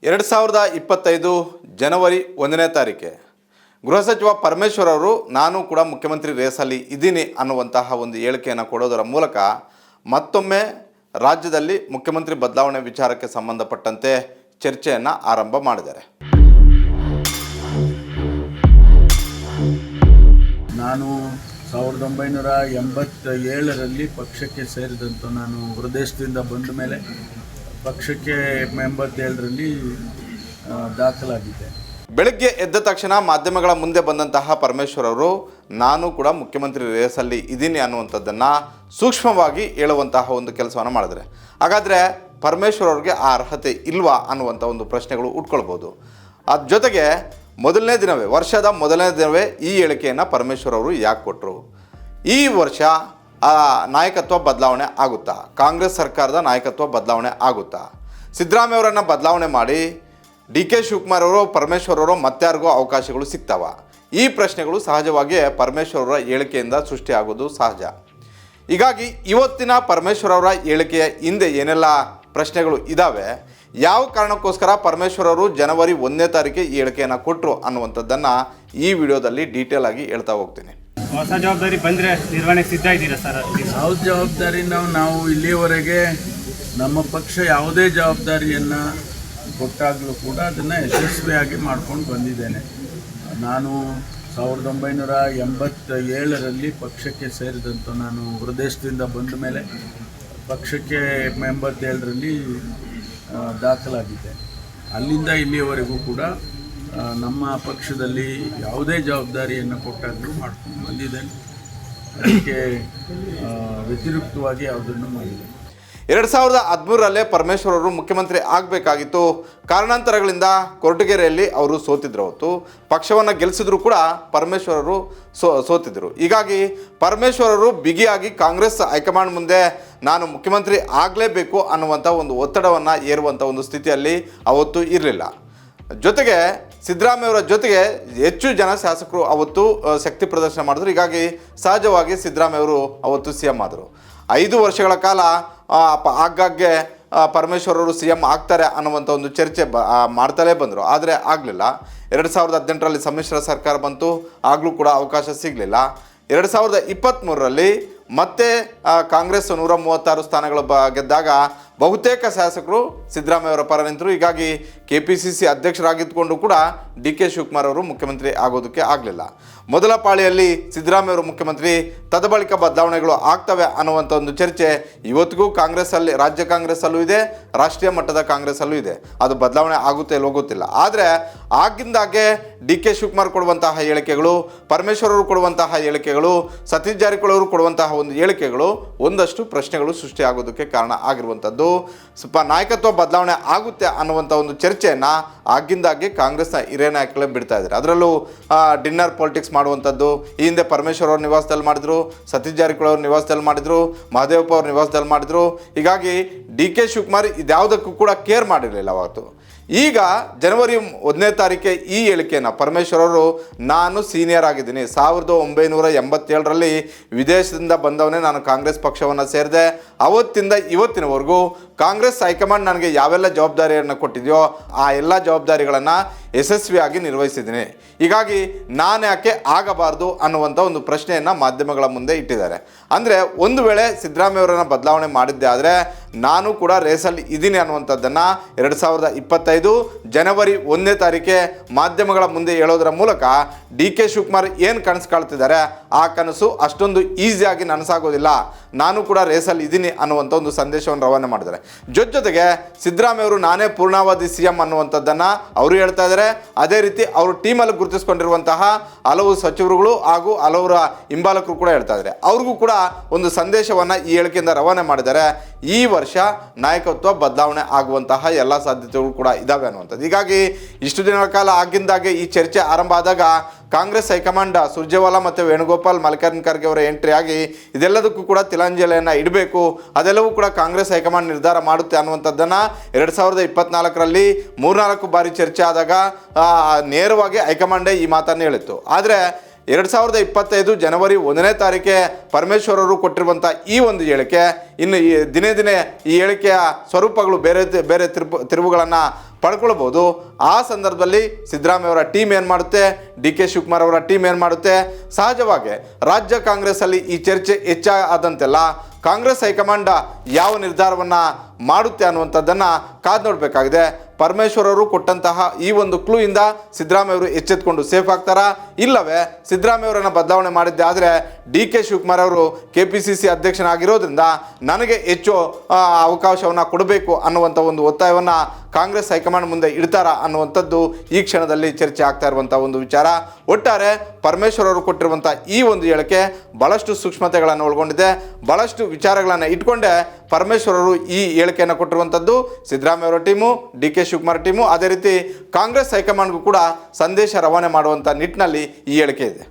2025 ಜನವರಿ 1ನೇ ತಾರೀಕೆ ಗೃಹ ಸಚಿವ ಪರಮೇಶ್ವರ್ ಅವರು ನಾನು ಕೂಡ ಮುಖ್ಯಮಂತ್ರಿ ರೇಸಲ್ಲಿ ಇದ್ದೀನಿ ಅನ್ನುವಂತಹ ಒಂದು ಹೇಳಿಕೆಯನ್ನು ಕೊಡೋದರ ಮೂಲಕ ಮತ್ತೊಮ್ಮೆ ರಾಜ್ಯದಲ್ಲಿ ಮುಖ್ಯಮಂತ್ರಿ ಬದಲಾವಣೆ ವಿಚಾರಕ್ಕೆ ಸಂಬಂಧಪಟ್ಟಂತೆ ಚರ್ಚೆಯನ್ನು ಆರಂಭ ಮಾಡಿದ್ದಾರೆ. ನಾನು 1987ರಲ್ಲಿ ಪಕ್ಷಕ್ಕೆ ಸೇರಿದಂಥ ನಾನು ಹೊರದೇಶದಿಂದ ಬಂದ ಮೇಲೆ ಪಕ್ಷಕ್ಕೆ 87ರಲ್ಲಿ ದಾಖಲಾಗಿದೆ. ಬೆಳಗ್ಗೆ ಎದ್ದ ತಕ್ಷಣ ಮಾಧ್ಯಮಗಳ ಮುಂದೆ ಬಂದಂತಹ ಪರಮೇಶ್ವರ್ ಅವರು ನಾನು ಕೂಡ ಮುಖ್ಯಮಂತ್ರಿ ರೇಸಲ್ಲಿ ಇದ್ದೀನಿ ಅನ್ನುವಂಥದ್ದನ್ನು ಸೂಕ್ಷ್ಮವಾಗಿ ಹೇಳುವಂತಹ ಒಂದು ಕೆಲಸವನ್ನು ಮಾಡಿದರೆ, ಹಾಗಾದರೆ ಪರಮೇಶ್ವರ್ ಅವ್ರಿಗೆ ಆ ಅರ್ಹತೆ ಇಲ್ವಾ ಅನ್ನುವಂಥ ಒಂದು ಪ್ರಶ್ನೆಗಳು ಉಟ್ಕೊಳ್ಬೋದು. ಅದ್ರ ಜೊತೆಗೆ ವರ್ಷದ ಮೊದಲನೇ ದಿನವೇ ಈ ಹೇಳಿಕೆಯನ್ನು ಪರಮೇಶ್ವರ್ ಅವರು ಯಾಕೆ ಕೊಟ್ಟರು? ಈ ವರ್ಷ ನಾಯಕತ್ವ ಬದಲಾವಣೆ ಆಗುತ್ತಾ? ಕಾಂಗ್ರೆಸ್ ಸರ್ಕಾರದ ನಾಯಕತ್ವ ಬದಲಾವಣೆ ಆಗುತ್ತಾ? ಸಿದ್ದರಾಮಯ್ಯ ಅವರನ್ನು ಬದಲಾವಣೆ ಮಾಡಿ DK ಶಿವಕುಮಾರ್ ಅವರು ಪರಮೇಶ್ವರ್ ಅವರು ಮತ್ತಾರಿಗೂ ಅವಕಾಶಗಳು ಸಿಗ್ತಾವ? ಈ ಪ್ರಶ್ನೆಗಳು ಸಹಜವಾಗಿ ಪರಮೇಶ್ವರ್ ಅವರ ಹೇಳಿಕೆಯಿಂದ ಸೃಷ್ಟಿಯಾಗೋದು ಸಹಜ. ಹೀಗಾಗಿ ಇವತ್ತಿನ ಪರಮೇಶ್ವರ್ ಅವರ ಹೇಳಿಕೆಯ ಹಿಂದೆ ಏನೆಲ್ಲ ಪ್ರಶ್ನೆಗಳು ಇದ್ದಾವೆ, ಯಾವ ಕಾರಣಕ್ಕೋಸ್ಕರ ಪರಮೇಶ್ವರ್ ಅವರು ಜನವರಿ 1ನೇ ತಾರೀಕಿಗೆ ಈ ಹೇಳಿಕೆಯನ್ನು ಕೊಟ್ಟರು ಅನ್ನುವಂಥದ್ದನ್ನು ಈ ವಿಡಿಯೋದಲ್ಲಿ ಡೀಟೇಲ್ ಆಗಿ ಹೇಳ್ತಾ ಹೋಗ್ತೀನಿ. ಹೊಸ ಜವಾಬ್ದಾರಿ ಬಂದರೆ ನಿರ್ವಹಣೆ ಸಿದ್ಧ ಇದ್ದೀರಾ ಸರ್? ಯಾವ ಜವಾಬ್ದಾರಿ ನಾವು ಇಲ್ಲಿಯವರೆಗೆ ನಮ್ಮ ಪಕ್ಷ ಯಾವುದೇ ಜವಾಬ್ದಾರಿಯನ್ನು ಕೊಟ್ಟಾಗಲೂ ಕೂಡ ಅದನ್ನು ಯಶಸ್ವಿಯಾಗಿ ಮಾಡ್ಕೊಂಡು ಬಂದಿದ್ದೇನೆ. ನಾನು 1987ರಲ್ಲಿ ಪಕ್ಷಕ್ಕೆ ಸೇರಿದಂಥ ನಾನು ಹೊರದೇಶದಿಂದ ಬಂದ ಮೇಲೆ ಪಕ್ಷಕ್ಕೆ 87ರಲ್ಲಿ ದಾಖಲಾಗಿದೆ. ಅಲ್ಲಿಂದ ಇಲ್ಲಿಯವರೆಗೂ ಕೂಡ ನಮ್ಮ ಪಕ್ಷದಲ್ಲಿ ಯಾವುದೇ ಜವಾಬ್ದಾರಿಯನ್ನು ಕೊಟ್ಟಾಗಲೂ ಮಾಡ್ಕೊಂಡು ಬಂದಿದ್ದೇನೆ. ಅದಕ್ಕೆ ವ್ಯತಿರಿಕ್ತವಾಗಿ ಯಾವುದನ್ನು ಮಾಡಿದೆ. 2013ರಲ್ಲೇ ಪರಮೇಶ್ವರ್ ಅವರು ಮುಖ್ಯಮಂತ್ರಿ ಆಗಬೇಕಾಗಿತ್ತು. ಕಾರಣಾಂತರಗಳಿಂದ ಕೊರಟಗೆರೆಯಲ್ಲಿ ಅವರು ಸೋತಿದ್ರು. ಹೊತ್ತು ಪಕ್ಷವನ್ನು ಗೆಲ್ಲಿಸಿದ್ರು ಕೂಡ ಪರಮೇಶ್ವರ್ ಅವರು ಸೋತಿದ್ರು. ಹೀಗಾಗಿ ಪರಮೇಶ್ವರ್ ಅವರು ಬಿಗಿಯಾಗಿ ಕಾಂಗ್ರೆಸ್ ಹೈಕಮಾಂಡ್ ಮುಂದೆ ನಾನು ಮುಖ್ಯಮಂತ್ರಿ ಆಗಲೇಬೇಕು ಅನ್ನುವಂಥ ಒಂದು ಒತ್ತಡವನ್ನು ಏರುವಂಥ ಒಂದು ಸ್ಥಿತಿಯಲ್ಲಿ ಅವತ್ತು ಇರಲಿಲ್ಲ. ಜೊತೆಗೆ ಸಿದ್ದರಾಮಯ್ಯ ಅವರ ಜೊತೆಗೆ ಹೆಚ್ಚು ಜನ ಶಾಸಕರು ಅವತ್ತು ಶಕ್ತಿ ಪ್ರದರ್ಶನ ಮಾಡಿದ್ರು. ಹೀಗಾಗಿ ಸಹಜವಾಗಿ ಸಿದ್ದರಾಮಯ್ಯ ಅವರು ಅವತ್ತು CM ಆದರು. 5 ವರ್ಷಗಳ ಕಾಲ ಆಗಾಗ್ಗೆ ಪರಮೇಶ್ವರ್ ಅವರು CM ಆಗ್ತಾರೆ ಅನ್ನುವಂಥ ಒಂದು ಚರ್ಚೆ ಮಾಡ್ತಲೇ ಬಂದರು. ಆದರೆ ಆಗಲಿಲ್ಲ. 2018ರಲ್ಲಿ ಸಮ್ಮಿಶ್ರ ಸರ್ಕಾರ ಬಂತು, ಆಗಲೂ ಕೂಡ ಅವಕಾಶ ಸಿಗಲಿಲ್ಲ. 2023ರಲ್ಲಿ ಮತ್ತೆ ಕಾಂಗ್ರೆಸ್ 136 ಸ್ಥಾನಗಳು ಗೆದ್ದಾಗ ಬಹುತೇಕ ಶಾಸಕರು ಸಿದ್ದರಾಮಯ್ಯ ಅವರ ಪರ ನಿಂತರು. ಹೀಗಾಗಿ KPCC ಅಧ್ಯಕ್ಷರಾಗಿದ್ದುಕೊಂಡು ಕೂಡ DK ಶಿವಕುಮಾರ್ ಅವರು ಮುಖ್ಯಮಂತ್ರಿ ಆಗೋದಕ್ಕೆ ಆಗಲಿಲ್ಲ. ಮೊದಲ ಪಾಳಿಯಲ್ಲಿ ಸಿದ್ದರಾಮಯ್ಯ ಅವರು ಮುಖ್ಯಮಂತ್ರಿ, ತದಬಳಿಕ ಬದಲಾವಣೆಗಳು ಆಗ್ತವೆ ಅನ್ನುವಂಥ ಒಂದು ಚರ್ಚೆ ಇವತ್ತಿಗೂ ಕಾಂಗ್ರೆಸ್ಸಲ್ಲಿ, ರಾಜ್ಯ ಕಾಂಗ್ರೆಸ್ಸಲ್ಲೂ ಇದೆ, ರಾಷ್ಟ್ರೀಯ ಮಟ್ಟದ ಕಾಂಗ್ರೆಸ್ಸಲ್ಲೂ ಇದೆ. ಅದು ಬದಲಾವಣೆ ಆಗುತ್ತೆ ಇಲ್ಲ ಹೋಗುತ್ತಿಲ್ಲ. ಆದರೆ ಆಗಿಂದಾಗೆ DK ಶಿವಕುಮಾರ್ ಕೊಡುವಂತಹ ಹೇಳಿಕೆಗಳು, ಪರಮೇಶ್ವರ್ ಅವರು ಕೊಡುವಂತಹ ಹೇಳಿಕೆಗಳು, ಸತೀಶ್ ಜಾರಕಿಹೊಳಿ ಅವರು ಕೊಡುವಂತಹ ಒಂದು ಹೇಳಿಕೆಗಳು ಒಂದಷ್ಟು ಪ್ರಶ್ನೆಗಳು ಸೃಷ್ಟಿಯಾಗೋದಕ್ಕೆ ಕಾರಣ ಆಗಿರುವಂಥದ್ದು. ಸ್ವಲ್ಪ ನಾಯಕತ್ವ ಬದಲಾವಣೆ ಆಗುತ್ತೆ ಅನ್ನುವಂಥ ಒಂದು ಚರ್ಚೆಯನ್ನು ಆಗಿಂದಾಗೆ ಕಾಂಗ್ರೆಸ್ನ ಹಿರಿಯ ನಾಯಕಗಳೇ ಬಿಡ್ತಾ ಇದ್ದಾರೆ. ಅದರಲ್ಲೂ ಡಿನ್ನರ್ ಪಾಲಿಟಿಕ್ಸ್ ಮಾಡುವಂಥದ್ದು ಈ ಹಿಂದೆ ಪರಮೇಶ್ವರ್ ಅವ್ರ ನಿವಾಸದಲ್ಲಿ ಮಾಡಿದ್ರು, ಸತೀಶ್ ಜಾರಕಿಹೊಳಿ ಅವ್ರ ನಿವಾಸದಲ್ಲಿ ಮಾಡಿದ್ರು, ಮಹದೇವಪ್ಪ ಅವ್ರ ನಿವಾಸದಲ್ಲಿ ಮಾಡಿದ್ರು. ಹೀಗಾಗಿ DK ಶಿವಕುಮಾರ್ ಇದ್ಯಾವುದಕ್ಕೂ ಕೂಡ ಕೇರ್ ಮಾಡಿರಲಿಲ್ಲ ಅವತ್ತು. ಈಗ ಜನವರಿ 1ನೇ ತಾರೀಕೆ ಈ ಹೇಳಿಕೆಯನ್ನು ಪರಮೇಶ್ವರ್ ಅವರು ನಾನು ಸೀನಿಯರ್ ಆಗಿದ್ದೀನಿ, 1987ರಲ್ಲಿ ವಿದೇಶದಿಂದ ಬಂದವನೇ ನಾನು ಕಾಂಗ್ರೆಸ್ ಪಕ್ಷವನ್ನು ಸೇರಿದೆ, ಅವತ್ತಿಂದ ಇವತ್ತಿನವರೆಗೂ ಕಾಂಗ್ರೆಸ್ ಹೈಕಮಾಂಡ್ ನನಗೆ ಯಾವೆಲ್ಲ ಜವಾಬ್ದಾರಿಯನ್ನು ಕೊಟ್ಟಿದೆಯೋ ಆ ಎಲ್ಲ ಜವಾಬ್ದಾರಿಗಳನ್ನು ಯಶಸ್ವಿಯಾಗಿ ನಿರ್ವಹಿಸಿದ್ದೀನಿ. ಹೀಗಾಗಿ ನಾನು ಯಾಕೆ ಆಗಬಾರ್ದು ಅನ್ನುವಂಥ ಒಂದು ಪ್ರಶ್ನೆಯನ್ನು ಮಾಧ್ಯಮಗಳ ಮುಂದೆ ಇಟ್ಟಿದ್ದಾರೆ. ಅಂದರೆ ಒಂದು ವೇಳೆ ಸಿದ್ದರಾಮಯ್ಯ ಅವರನ್ನು ಬದಲಾವಣೆ ಮಾಡಿದ್ದೆ ಆದರೆ ನಾನು ಕೂಡ ರೇಸಲ್ಲಿ ಇದ್ದೀನಿ ಅನ್ನುವಂಥದ್ದನ್ನು 2025 ಜನವರಿ 1ನೇ ತಾರೀಕೆ ಮಾಧ್ಯಮಗಳ ಮುಂದೆ ಹೇಳೋದರ ಮೂಲಕ DK ಶಿವಕುಮಾರ್ ಏನು ಕನಸು ಕಾಳ್ತಿದ್ದಾರೆ ಆ ಕನಸು ಅಷ್ಟೊಂದು ಈಸಿಯಾಗಿ ನನಸಾಗೋದಿಲ್ಲ, ನಾನು ಕೂಡ ರೇಸಲ್ಲಿ ಇದ್ದೀನಿ ಅನ್ನುವಂಥ ಒಂದು ಸಂದೇಶವನ್ನು ರವಾನೆ ಮಾಡಿದ್ದಾರೆ. ಜೊತೆಗೆ ಸಿದ್ದರಾಮಯ್ಯ ಅವರು ನಾನೇ ಪೂರ್ಣಾವಧಿ CM ಅನ್ನುವಂಥದ್ದನ್ನು ಅವರು ಹೇಳ್ತಾ ಇದ್ದಾರೆ. ಅದೇ ರೀತಿ ಅವರು ಟೀಮಲ್ಲಿ ಗುರುತಿಸ್ಕೊಂಡಿರುವಂತಹ ಹಲವು ಸಚಿವರುಗಳು ಹಾಗೂ ಹಲವರ ಹಿಂಬಾಲಕರು ಕೂಡ ಹೇಳ್ತಾ ಇದ್ದಾರೆ. ಅವ್ರಿಗೂ ಕೂಡ ಒಂದು ಸಂದೇಶವನ್ನು ಈ ಹೇಳಿಕೆಯಿಂದ ರವಾನೆ ಮಾಡಿದ್ದಾರೆ. ಈ ವರ್ಷ ನಾಯಕತ್ವ ಬದಲಾವಣೆ ಆಗುವಂತಹ ಎಲ್ಲ ಸಾಧ್ಯತೆಗಳು ಕೂಡ ಇದ್ದಾವೆ ಅನ್ನುವಂಥದ್ದು. ಹೀಗಾಗಿ ಇಷ್ಟು ದಿನಗಳ ಕಾಲ ಆಗಿಂದಾಗೆ ಈ ಚರ್ಚೆ ಆರಂಭ ಆದಾಗ ಕಾಂಗ್ರೆಸ್ ಹೈಕಮಾಂಡ್ ಸುರ್ಜೇವಾಲಾ ಮತ್ತು ವೇಣುಗೋಪಾಲ್, ಮಲ್ಲಿಕಾರ್ಜುನ ಖರ್ಗೆ ಅವರ ಎಂಟ್ರಿ ಆಗಿ ಇದೆಲ್ಲದಕ್ಕೂ ಕೂಡ ತಿಲಾಂಜಲಿಯನ್ನು ಇಡಬೇಕು, ಅದೆಲ್ಲವೂ ಕೂಡ ಕಾಂಗ್ರೆಸ್ ಹೈಕಮಾಂಡ್ ನಿರ್ಧಾರ ಮಾಡುತ್ತೆ ಅನ್ನುವಂಥದ್ದನ್ನು 2024ರಲ್ಲಿ 3-4 ಬಾರಿ ಚರ್ಚೆ ಆದಾಗ ನೇರವಾಗಿ ಹೈಕಮಾಂಡೇ ಈ ಮಾತನ್ನು ಹೇಳಿತ್ತು. ಆದರೆ 2025 ಜನವರಿ 1ನೇ ತಾರೀಕೆ ಪರಮೇಶ್ವರ್ ಅವರು ಕೊಟ್ಟಿರುವಂಥ ಈ ಒಂದು ಹೇಳಿಕೆ ಇನ್ನು ದಿನೇ ದಿನೇ ಈ ಹೇಳಿಕೆಯ ಸ್ವರೂಪಗಳು ಬೇರೆ ತಿರುವುಗಳನ್ನು ಪಡ್ಕೊಳ್ಬೋದು. ಆ ಸಂದರ್ಭದಲ್ಲಿ ಸಿದ್ದರಾಮಯ್ಯ ಅವರ ಟೀಮ್ ಏನು ಮಾಡುತ್ತೆ, ಡಿ ಕೆ ಶಿವಕುಮಾರ್ ಅವರ ಟೀಮ್ ಏನು ಮಾಡುತ್ತೆ, ಸಹಜವಾಗಿ ರಾಜ್ಯ ಕಾಂಗ್ರೆಸ್ಸಲ್ಲಿ ಈ ಚರ್ಚೆ ಹೆಚ್ಚಾದಂತೆಲ್ಲ ಕಾಂಗ್ರೆಸ್ ಹೈಕಮಾಂಡ್ ಯಾವ ನಿರ್ಧಾರವನ್ನು ಮಾಡುತ್ತೆ ಅನ್ನುವಂಥದ್ದನ್ನು ಕಾದು ನೋಡಬೇಕಾಗಿದೆ. ಪರಮೇಶ್ವರ್ ಅವರು ಕೊಟ್ಟಂತಹ ಈ ಒಂದು ಕ್ಲೂ ಇಂದ ಸಿದ್ದರಾಮಯ್ಯ ಅವರು ಎಚ್ಚೆತ್ಕೊಂಡು ಸೇಫ್ ಆಗ್ತಾರಾ, ಇಲ್ಲವೇ ಸಿದ್ದರಾಮಯ್ಯ ಅವರನ್ನು ಬದಲಾವಣೆ ಮಾಡಿದ್ದೆ ಆದರೆ ಡಿ ಕೆ ಶಿವಕುಮಾರ್ ಅವರು KPCC ಅಧ್ಯಕ್ಷನಾಗಿರೋದ್ರಿಂದ ನನಗೆ ಹೆಚ್ಚು ಅವಕಾಶವನ್ನು ಕೊಡಬೇಕು ಅನ್ನುವಂಥ ಒಂದು ಒತ್ತಾಯವನ್ನು ಕಾಂಗ್ರೆಸ್ ಹೈಕಮಾಂಡ್ ಮುಂದೆ ಇಡ್ತಾರಾ ಅನ್ನುವಂಥದ್ದು ಈ ಕ್ಷಣದಲ್ಲಿ ಚರ್ಚೆ ಆಗ್ತಾ ಇರುವಂಥ ಒಂದು ವಿಚಾರ. ಒಟ್ಟಾರೆ ಪರಮೇಶ್ವರ್ ಅವರು ಕೊಟ್ಟಿರುವಂಥ ಈ ಒಂದು ಹೇಳಿಕೆ ಭಾಳಷ್ಟು ಸೂಕ್ಷ್ಮತೆಗಳನ್ನು ಒಳಗೊಂಡಿದೆ. ಭಾಳಷ್ಟು ವಿಚಾರಗಳನ್ನು ಇಟ್ಕೊಂಡೆ ಪರಮೇಶ್ವರ್ ಅವರು ಈ ಹೇಳಿಕೆಯನ್ನು ಕೊಟ್ಟಿರುವಂಥದ್ದು. ಸಿದ್ದರಾಮಯ್ಯ ಅವರ team, D K Shivakumar team, ಅದೇ ರೀತಿ ಕಾಂಗ್ರೆಸ್ ಹೈಕಮಾಂಡ್ಗೂ ಕೂಡ ಸಂದೇಶ ರವಾನೆ ಮಾಡುವಂಥ ನಿಟ್ಟಿನಲ್ಲಿ ಈ ಹೇಳಿಕೆ ಇದೆ.